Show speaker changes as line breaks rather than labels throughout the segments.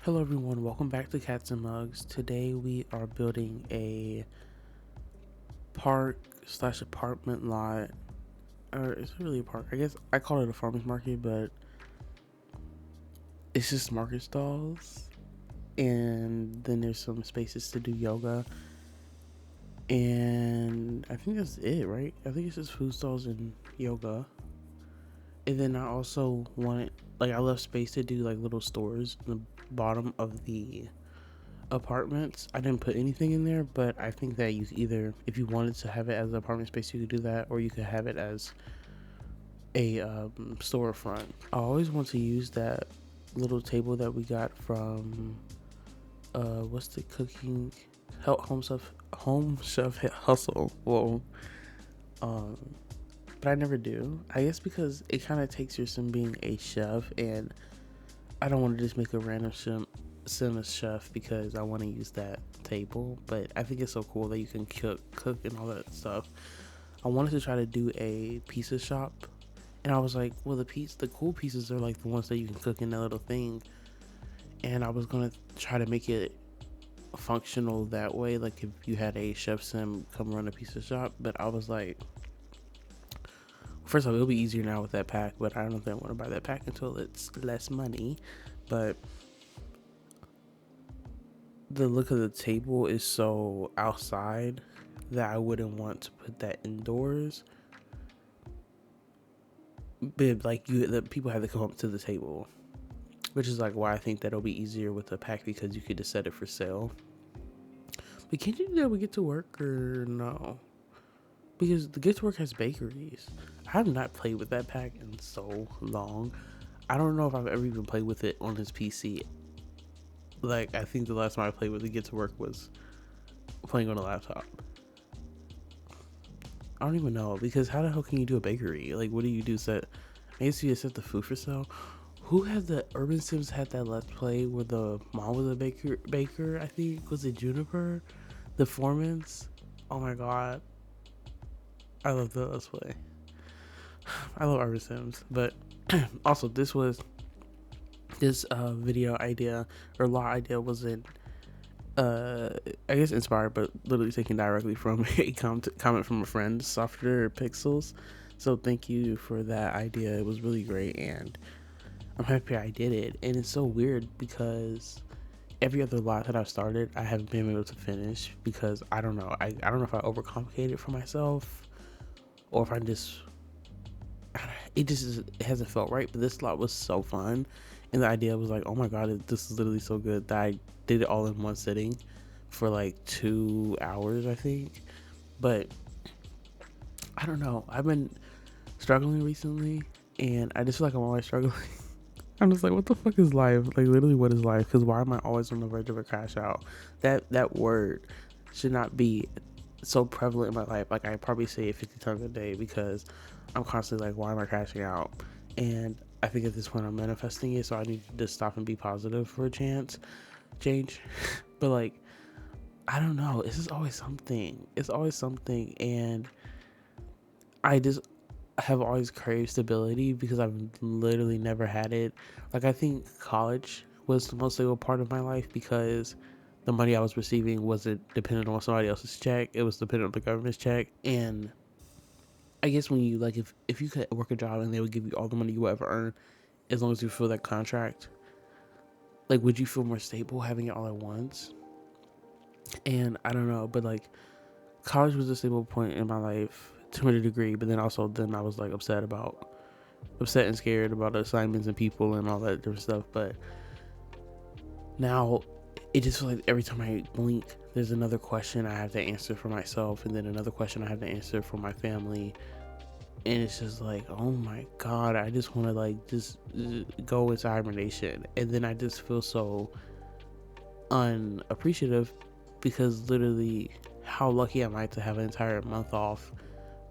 Hello everyone, welcome back to Cats and Mugs. Today we are building a park slash apartment lot. Or is it really a park? I guess I call it a farmer's market, but it's just market stalls. And then there's some spaces to do yoga. And I think that's it, right? I think it's just food stalls and yoga. And then I also wanted, I left space to do like little stores in the bottom of the apartments. I didn't put anything in there, but I think that you either, if you wanted to have it as an apartment space, you could do that, or you could have it as a storefront. I always want to use that little table that we got from what's the cooking home chef hustle. Whoa. um but I never do, I guess because it kind of takes you from being a chef, and I don't want to just make a random cinema chef because I want to use that table. But I think it's so cool that you can cook and all that stuff. I wanted to try to do a pizza shop, and I was like, well, the cool pieces are like the ones that you can cook in that little thing. And I was gonna try to make it functional that way, like if you had a chef sim come run a pizza shop. But I was like, first of all, it'll be easier now with that pack, but I don't think I want to buy that pack until it's less money. But the look of the table is so outside that I wouldn't want to put that indoors. But like the people have to come up to the table, which is like why I think that'll be easier with a pack, because you could just set it for sale. But can't you do that with Get to Work, or no? Because the Get to Work has bakeries. I have not played with that pack in so long. I don't know if I've ever even played with it on his PC. Like, I think the last time I played with the Get to Work was playing on a laptop. I don't even know, because how the hell can you do a bakery? Like, what do you do? I guess you just set the food for sale. Who had the Urban Sims had that let's play where the mom was a baker? I think, was it Juniper, the Foremans? Oh my god, I love the let's play. I love Urban Sims. But also, this video idea or law idea wasn't I guess inspired, but literally taken directly from a comment from a friend, Softer Pixels. So thank you for that idea. It was really great, and I'm happy I did it. And it's so weird because every other lot that I've started, I haven't been able to finish because I don't know. I don't know if I overcomplicate it for myself, or if I just it hasn't felt right. But this lot was so fun, and the idea was like, oh my god, this is literally so good that I did it all in one sitting for like 2 hours, I think. But I don't know, I've been struggling recently, and I just feel like I'm always struggling. I'm just like, what the fuck is life? Like, literally, what is life? Because why am I always on the verge of a crash out? That word should not be so prevalent in my life. Like, I probably say it 50 times a day because I'm constantly like, why am I crashing out? And I think at this point I'm manifesting it, so I need to just stop and be positive for a change. But like, I don't know. It's just always something. It's always something, and I just have always craved stability because I've literally never had it. Like, I think college was the most stable part of my life because the money I was receiving wasn't dependent on somebody else's check. It was dependent on the government's check. And I guess when you like, if you could work a job and they would give you all the money you will ever earn, as long as you fill that contract, like, would you feel more stable having it all at once? And I don't know, but like, college was a stable point in my life to a degree, but then I was like upset and scared about assignments and people and all that different stuff. But now it just feels like every time I blink, there's another question I have to answer for myself, and then another question I have to answer for my family. And it's just like, oh my god, I just want to like just go into hibernation. And then I just feel so unappreciative because literally, how lucky am I to have an entire month off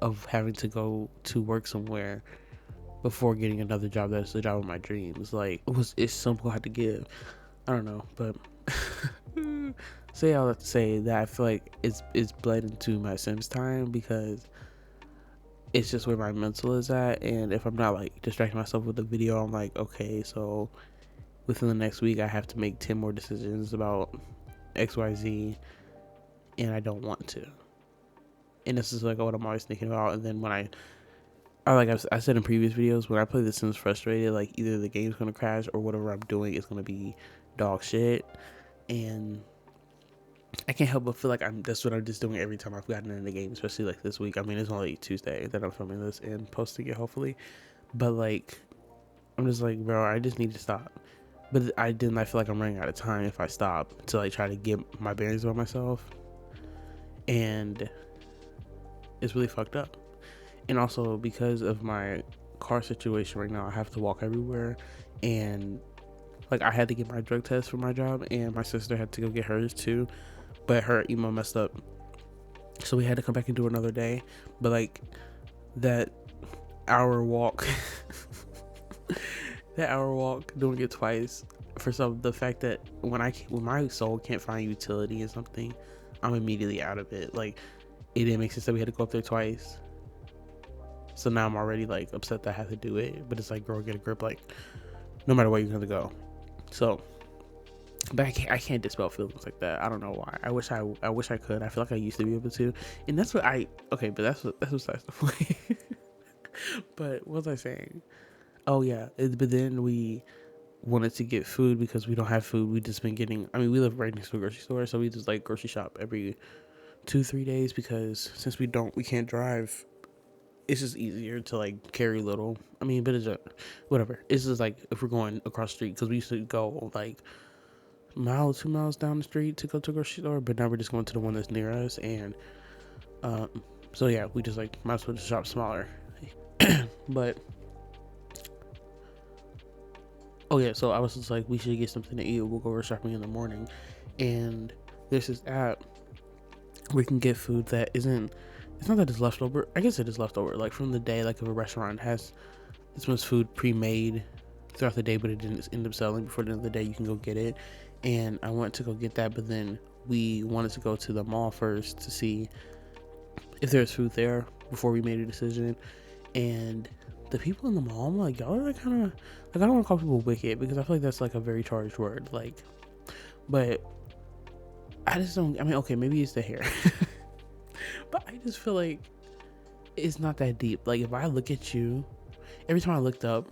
of having to go to work somewhere before getting another job that's the job of my dreams? Like, it's something I had to give. I don't know, but I'll have to say that I feel like it's bled into my Sims time because it's just where my mental is at. And if I'm not like distracting myself with the video, I'm like, okay, so within the next week I have to make 10 more decisions about XYZ, and I don't want to. And this is like what I'm always thinking about. And then when I said in previous videos, when I play The Sims frustrated, like either the game's gonna crash or whatever I'm doing is gonna be dog shit. And I can't help but feel like that's what I'm just doing every time I've gotten in the game, especially like this week. I mean, it's only Tuesday that I'm filming this and posting it, hopefully. But like, I'm just like, bro, I just need to stop. But I feel like I'm running out of time if I stop to like try to get my bearings about myself. And it's really fucked up. And also because of my car situation right now, I have to walk everywhere. And like, I had to get my drug test for my job, and my sister had to go get hers too. But her email messed up, so we had to come back and do another day. But like, that hour walk that hour walk, doing it twice, for the fact that when my soul can't find utility in something, I'm immediately out of it. Like, it didn't make sense that we had to go up there twice. So now I'm already like upset that I have to do it. But it's like, girl, get a grip. Like, no matter where you're gonna go. So, but I can't dispel feelings like that. I don't know why. I wish I could. I feel like I used to be able to. And that's what but that's besides the point. But what was I saying? Oh yeah. But then we wanted to get food because we don't have food. We just been getting, I mean, we live right next to a grocery store, so we just like grocery shop every 2-3 days, because since we can't drive, it's just easier to like carry little. I mean, but it's whatever. It's just like if we're going across the street, because we used to go like mile, 2 miles down the street to go to a grocery store, but now we're just going to the one that's near us. And so yeah, we just like might as well just shop smaller. But oh yeah, so I was just like, we should get something to eat. We'll go shopping in the morning. And there's this app where you can get food that isn't, it's not that it's leftover. I guess it is leftover, like from the day. Like if a restaurant has this much food pre-made throughout the day, but it didn't end up selling before the end of the day, you can go get it. And I went to go get that, but then we wanted to go to the mall first to see if there's food there before we made a decision. And the people in the mall, I'm like, y'all are like kind of, like, I don't want to call people wicked because I feel like that's like a very charged word, like, but I just don't, I mean, okay, maybe it's the hair. But I just feel like it's not that deep. Like, if I look at you, every time I looked up,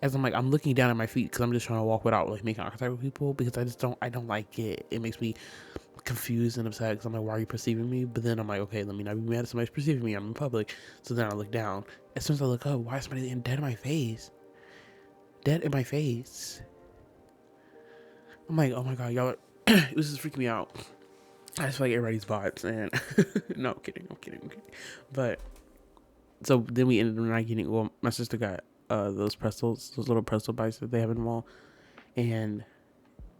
as I'm looking down at my feet because I'm just trying to walk without like making eye contact with people, because I don't like it. It makes me confused and upset because I'm like, why are you perceiving me? But then I'm like, okay, let me not be mad at somebody's perceiving me. I'm in public. So then I look down. As soon as I look up, why is somebody dead in my face? Dead in my face. I'm like, oh my god, y'all are it was just freaking me out. I just feel like everybody's bots. And no, I'm kidding. But so then we ended up not getting, well, my sister got those pretzels, those little pretzel bites that they have in the mall, and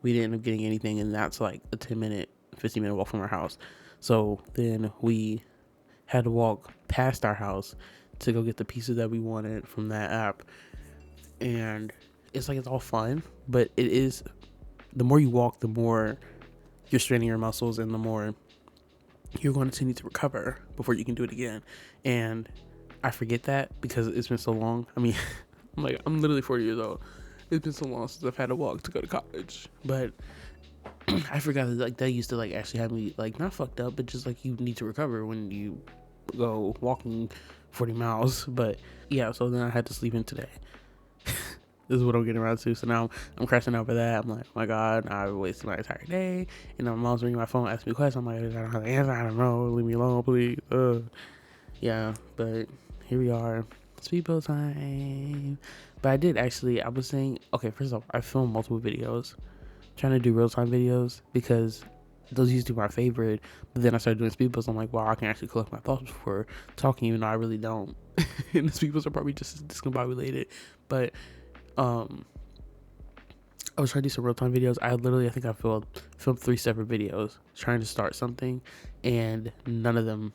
we didn't end up getting anything. And that's like a 10-minute 15-minute walk from our house. So then we had to walk past our house to go get the pizza that we wanted from that app. And it's like, it's all fun, but it is, the more you walk, the more you're straining your muscles, and the more you're going to need to recover before you can do it again. And I forget that because it's been so long. I mean, I'm literally 40 years old. It's been so long since I've had to walk to go to college. But I forgot that like that used to like actually have me like not fucked up, but just like you need to recover when you go walking 40 miles. But yeah, so then I had to sleep in today. This is what I'm getting around to. So now I'm crashing out for that. I'm like, oh my god, I wasted my entire day. And my mom's ringing my phone, asking me questions. I'm like, I don't have the answer. I don't know. Leave me alone, please. Yeah, but here we are. Speedboat time. But I did actually, I was saying, okay, first off, I filmed multiple videos, trying to do real-time videos, because those used to be my favorite. But then I started doing speedboats. I'm like, wow, I can actually collect my thoughts before talking, even though I really don't. And the speedboats are probably just as discombobulated. But I was trying to do some real-time videos. I think I filmed 3 separate videos trying to start something, and none of them,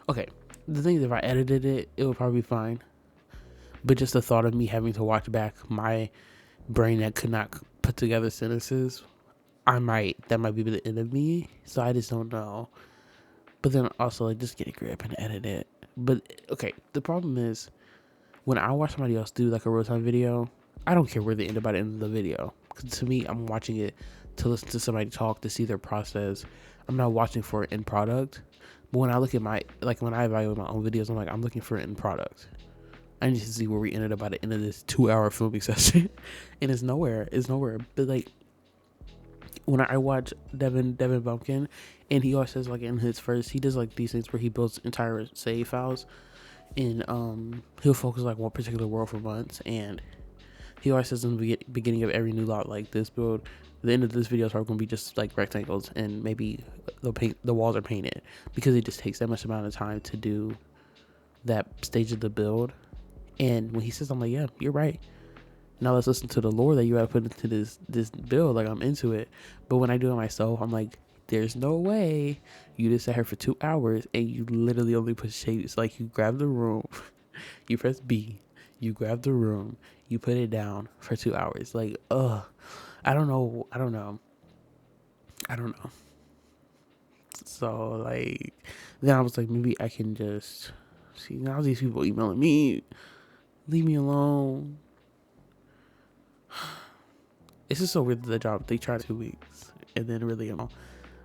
okay, the thing is, if I edited it, it would probably be fine. But just the thought of me having to watch back my brain that could not put together sentences, that might be the end of me. So I just don't know. But then also, like, just get a grip and edit it. But okay, the problem is, when I watch somebody else do like a real-time video, I don't care where they end up by the end of the video, 'Cause to me, I'm watching it to listen to somebody talk, to see their process. I'm not watching for an end product. But when I look at when I evaluate my own videos, I'm like, I'm looking for an end product. I need to see where we ended up by the end of this 2-hour filming session. And it's nowhere. But like, when I watch Devin Bumpkin, and he always says, like, in his first, he does like these things where he builds entire save files, and he'll focus like one particular world for months, and he always says in the beginning of every new lot, like, this build, the end of this video is probably going to be just like rectangles, and maybe the walls are painted, because it just takes that much amount of time to do that stage of the build. And when he says, I'm like, yeah, you're right. Now let's listen to the lore that you gotta put into this build. Like, I'm into it. But when I do it myself, I'm like, there's no way you just sat here for 2 hours and you literally only put shapes. Like, you grab the room, you press B, you grab the room, you put it down for 2 hours. Like, I don't know. So, like, then I was like, maybe I can just see. Now these people emailing me, leave me alone. It's just so weird that the job, they tried 2 weeks and then really a month,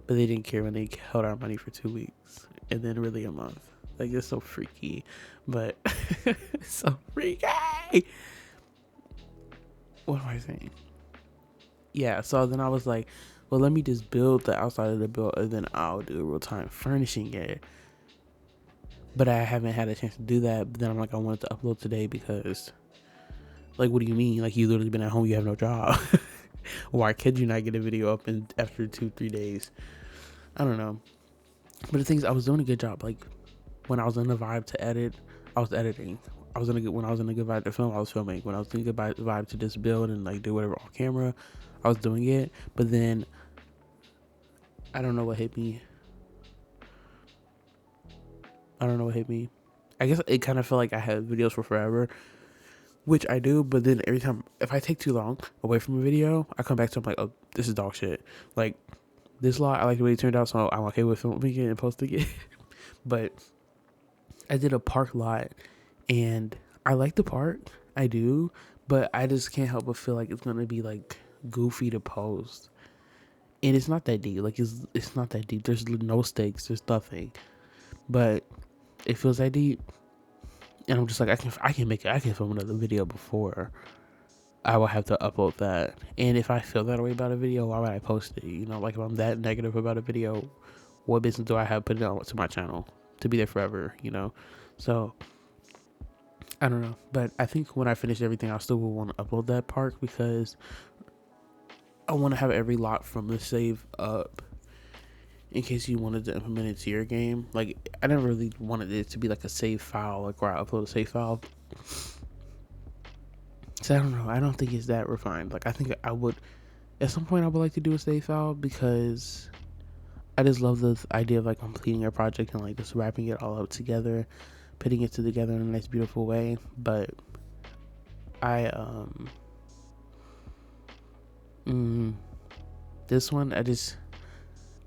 but they didn't care when they held our money for 2 weeks and then really a month. Like, it's so freaky, but it's so freaky. What am I saying? Yeah, so then I was like, well, let me just build the outside of the build, and then I'll do real time furnishing it. But I haven't had a chance to do that. But then I'm like, I wanted to upload today because, like, what do you mean? Like, you literally been at home, you have no job. Why could you not get a video up after 2-3 days? I don't know. But the thing is, I was doing a good job. Like, when I was in the vibe to edit, I was editing. When I was in a good vibe to film, I was filming. When I was in a good vibe to just build and like do whatever on camera, I was doing it. But then I don't know what hit me. I guess it kind of felt like I had videos for forever, which I do. But then every time, if I take too long away from a video, I come back to, I'm like, oh, this is dog shit. Like, this lot, I like the way it turned out, so I'm okay with filming it and posting it. But I did a park lot, and I like the park, I do, but I just can't help but feel like it's gonna be like goofy to post. And it's not that deep. Like, it's not that deep. There's no stakes. There's nothing. But it feels that deep, and I'm just like, I can film another video before I will have to upload that. And if I feel that way about a video, why would I post it? You know, like, if I'm that negative about a video, what business do I have putting it on to my channel to be there forever? You know, so I don't know. But I think when I finish everything, I still will want to upload that part, because I want to have every lot from the save up in case you wanted to implement it to your game. Like, I never really wanted it to be like a save file, like where I upload a save file. So I don't know. I don't think it's that refined. Like, I think I would, at some point, I would like to do a save file, because I just love the idea of like completing a project and like just wrapping it all up together, putting it together in a nice, beautiful way. But this one, I think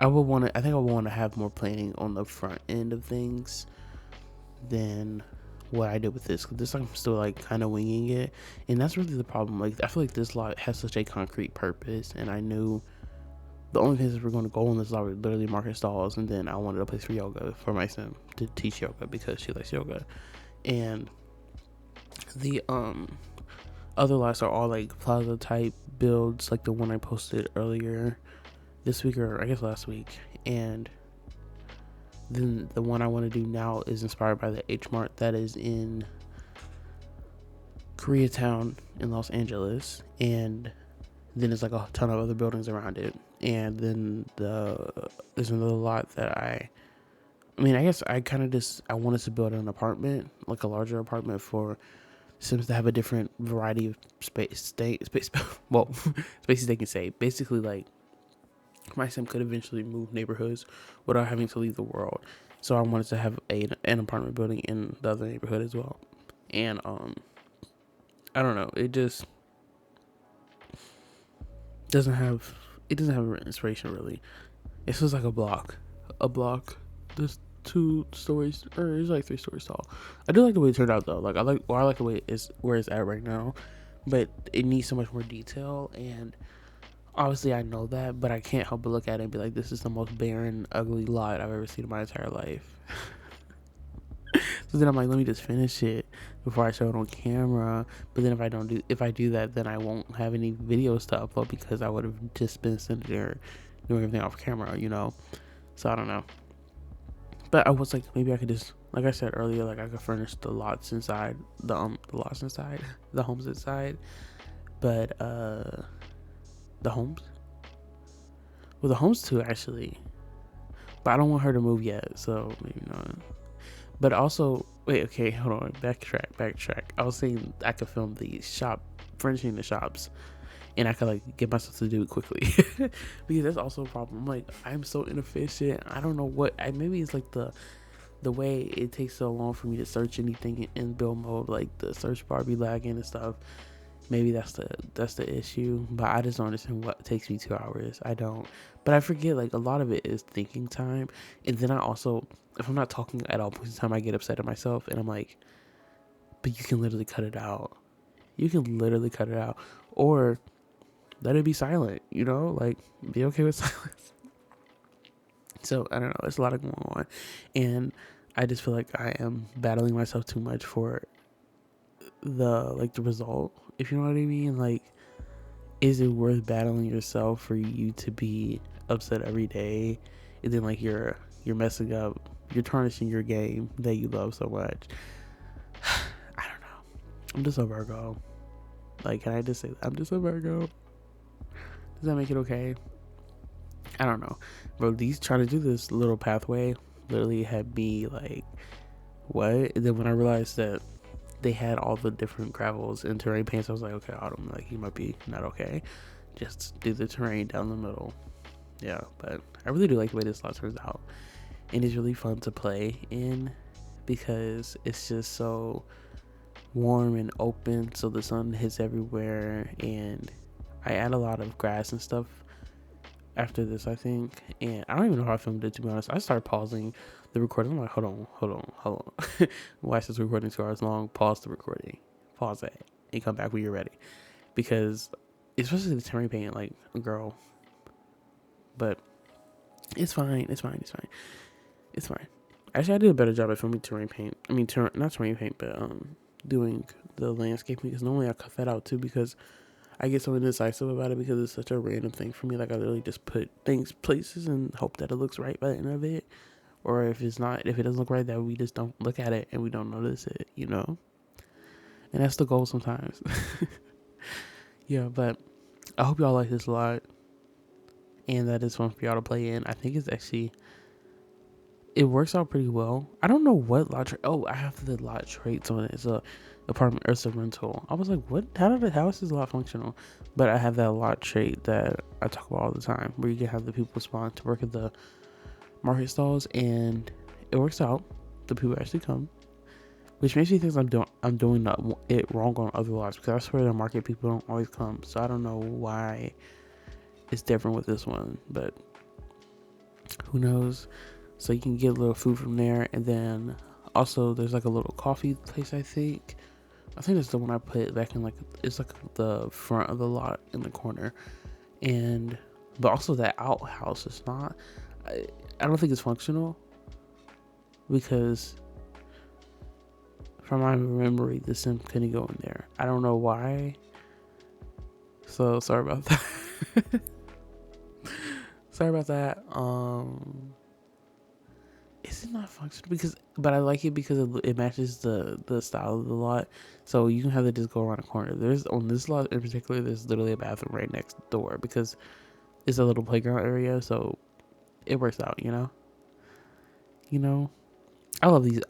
I would want to have more planning on the front end of things than what I did with this. Cause this, I'm still like kind of winging it, and that's really the problem. Like, I feel like this lot has such a concrete purpose, and I knew the only places we're going to go on this lot were literally market stalls, and then I wanted a place for yoga for my sim to teach yoga, because she likes yoga. And the other lots are all like plaza type builds, like the one I posted earlier this week, or I guess last week. And then the one I want to do now is inspired by the H Mart that is in Koreatown in Los Angeles, and then there's like a ton of other buildings around it. And then there's another lot that I guess I kind of I wanted to build an apartment, like a larger apartment for Sims to have a different variety of spaces they can save. Basically, like, my sim could eventually move neighborhoods without having to leave the world. So I wanted to have an apartment building in the other neighborhood as well. And I don't know, it just doesn't have an inspiration really. It's just like a block. There's 2 stories, or it's like 3 stories tall. I do like the way it turned out though. Like, I like the way it's where it's at right now. but it needs so much more detail. And obviously I know that, but I can't help but look at it and be like, this is the most barren, ugly lot I've ever seen in my entire life. So then I'm like, let me just finish it before I show it on camera. But then if I do that, then I won't have any videos to upload because I would have just been sitting there doing everything off camera, you know. So I don't know. But I was like, maybe I could just, like I said earlier, like I could furnish the lots inside, the lots inside, the homes inside. But the homes, well, the homes too actually. But I don't want her to move yet, so maybe not. But also, wait, okay, hold on, backtrack. I was saying I could film the shop, furnishing the shops, and I could like get myself to do it quickly because that's also a problem. I'm like, I'm so inefficient. I don't know what. Maybe it's like the way it takes so long for me to search anything in build mode, like the search bar be lagging and stuff. Maybe that's the issue, but I just don't understand what takes me 2 hours. I don't, but I forget like a lot of it is thinking time, and then I also, if I'm not talking at all points in time, I get upset at myself, and I'm like, but you can literally cut it out. You can literally cut it out, or let it be silent. You know, like be okay with silence. So I don't know. There's a lot of going on, and I just feel like I am battling myself too much for the result, if you know what I mean. Like, is it worth battling yourself for you to be upset every day, and then like you're messing up, you're tarnishing your game that you love so much? I don't know. I'm just a Virgo. Like, can I just say that? I'm just a Virgo? Does that make it okay? I don't know, bro. These trying to do this little pathway literally had me like, what? And then when I realized that they had all the different gravels and terrain paints, I was like, okay, Autumn, like you might be not okay. Just do the terrain down the middle. Yeah, but I really do like the way this lot turns out, and it's really fun to play in because it's just so warm and open, so the sun hits everywhere. And I add a lot of grass and stuff after this, I think, and I don't even know how I filmed it, to be honest. I started pausing the recording. I'm like, hold on. Why is this recording 2 hours long? Pause the recording, pause it, and come back when you're ready, because especially the terrain paint, like, girl. But it's fine. Actually, I did a better job at filming terrain paint. I mean, not terrain paint, but doing the landscaping, because normally I cut that out too, because I get so indecisive about it because it's such a random thing for me. Like, I literally just put things places and hope that it looks right by the end of it. Or if it doesn't look right, that we just don't look at it and we don't notice it, you know? And that's the goal sometimes. Yeah, but I hope y'all like this a lot. And that is fun for y'all to play in. I think it works out pretty well. I don't know what lot I have the lot traits on it. It's a apartment, or it's a rental. I was like, what? How is this lot functional? But I have that lot trait that I talk about all the time, where you can have the people respond to work at the market stalls, and it works out. The people actually come, which makes me think I'm doing it wrong on other lots, because I swear the market people don't always come. So I don't know why it's different with this one, but who knows. So you can get a little food from there, and then also there's like a little coffee place. I think that's the one I put back in, like, it's like the front of the lot in the corner. And but also that outhouse is not, I don't think it's functional, because from my memory the sim couldn't go in there. I don't know why, so sorry about that. Sorry about that. Is it not functional? But I like it because it matches the style of the lot. So you can have it just go around the corner. There's, on this lot in particular, there's literally a bathroom right next door, because it's a little playground area. So it works out, you know. I love these.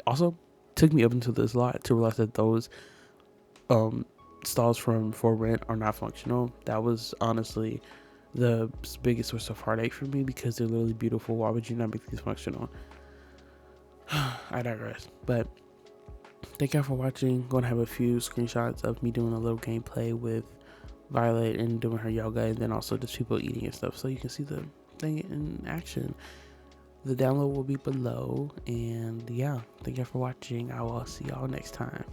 Also took me up into this lot to realize that those stalls from For Rent are not functional. That was honestly the biggest source of heartache for me, because they're literally beautiful. Why would you not make these functional? I digress. But thank y'all for watching. Gonna have a few screenshots of me doing a little gameplay with Violet and doing her yoga, and then also just people eating and stuff, so you can see the thing in action. The download will be below, and yeah, thank y'all for watching. I will see y'all next time.